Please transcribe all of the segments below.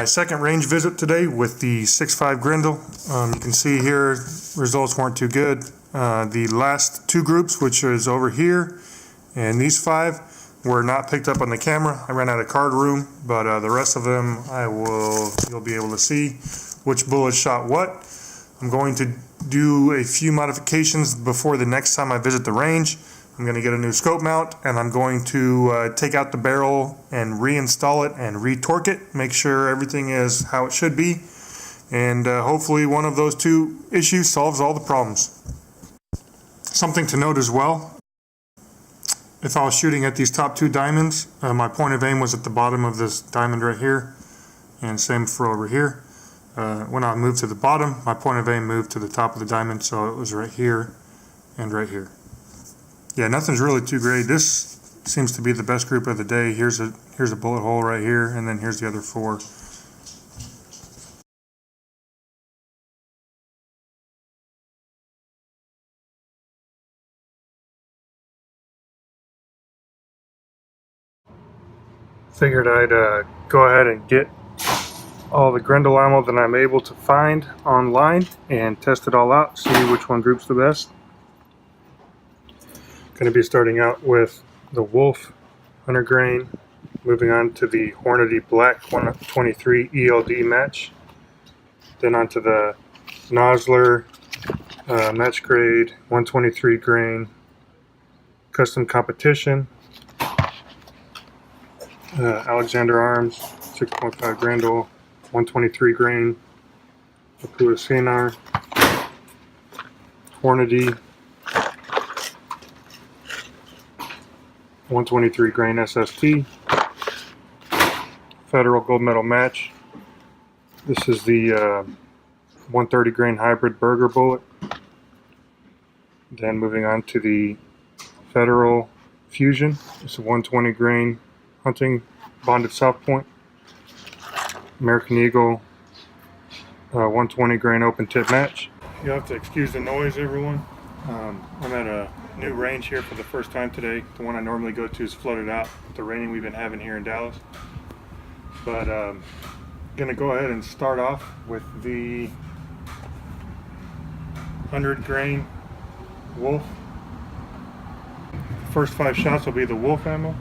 second range visit today with the 6.5 Grendel. You can see here results weren't too good. The last two groups, which is over here and these 5, were not picked up on the camera. I ran out of card room, but the rest of them you'll be able to see which bullet shot what. I'm going to do a few modifications before the next time I visit the range. I'm going to get a new scope mount, and I'm going to take out the barrel and reinstall it and retorque it, make sure everything is how it should be, and hopefully one of those two issues solves all the problems. Something to note as well, if I was shooting at these top 2 diamonds, my point of aim was at the bottom of this diamond right here, and same for over here. When I moved to the bottom, my point of aim moved to the top of the diamond, so it was right here and right here. Yeah, nothing's really too great. This seems to be the best group of the day. Here's a bullet hole right here, and then here's the other 4. Figured I'd go ahead and get all the Grendel ammo that I'm able to find online and test it all out, see which one groups the best. Going to be starting out with the Wolf 100 grain, moving on to the Hornady Black 123 ELD match, then onto the Nosler match grade 123 grain custom competition, Alexander Arms 6.5 Grendel 123 grain Apua Sinar, Hornady 123 grain SST, Federal Gold Medal match. This is the 130 grain hybrid burger bullet. Then moving on to the Federal Fusion. It's a 120 grain hunting bonded soft point. American Eagle 120 grain open tip match. You'll have to excuse the noise, everyone. I'm at a new range here for the first time today. The one I normally go to is flooded out with the raining we've been having here in Dallas. But gonna go ahead and start off with the 100 grain Wolf. The first 5 shots will be the Wolf ammo.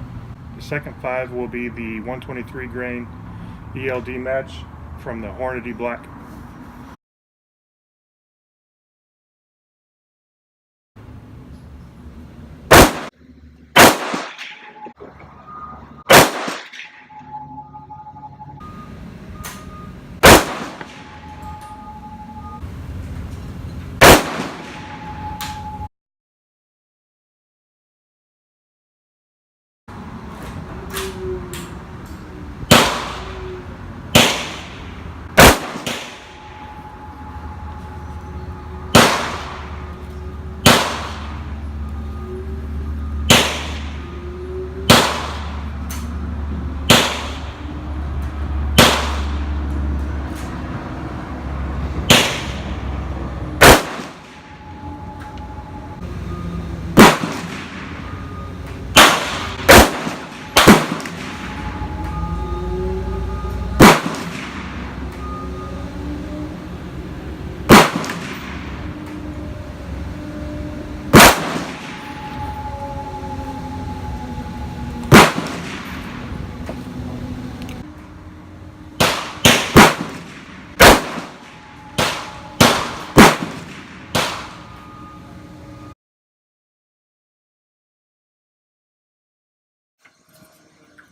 The second 5 will be the 123 grain ELD match from the Hornady Black.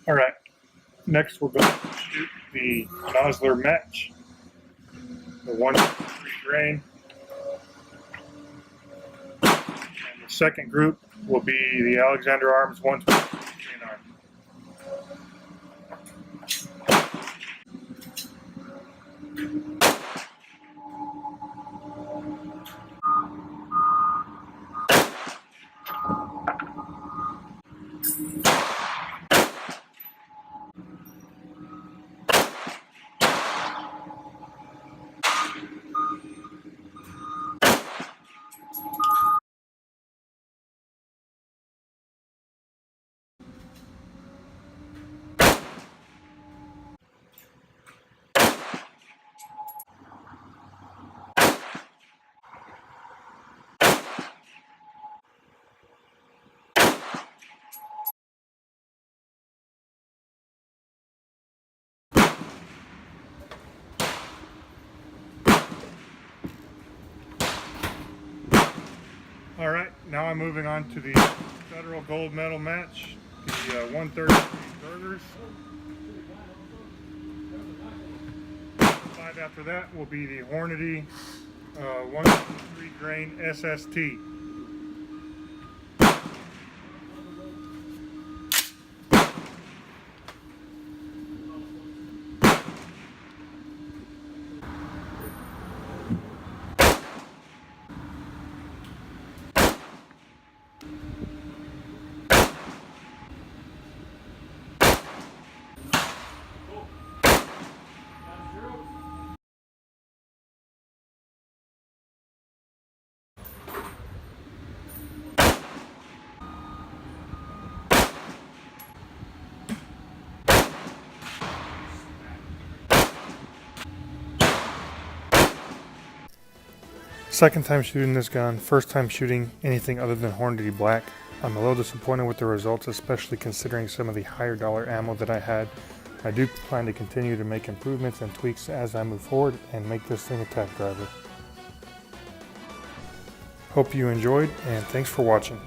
Alright, next we're going to shoot the Nosler match, the 123 grain. And the second group will be the Alexander Arms 123 grain arm. Alright, now I'm moving on to the Federal Gold Medal match, the 133 burgers. 5 after that will be the Hornady 1.3 grain SST. Second time shooting this gun, first time shooting anything other than Hornady Black. I'm a little disappointed with the results, especially considering some of the higher dollar ammo that I had. I do plan to continue to make improvements and tweaks as I move forward and make this thing a tack driver. Hope you enjoyed, and thanks for watching.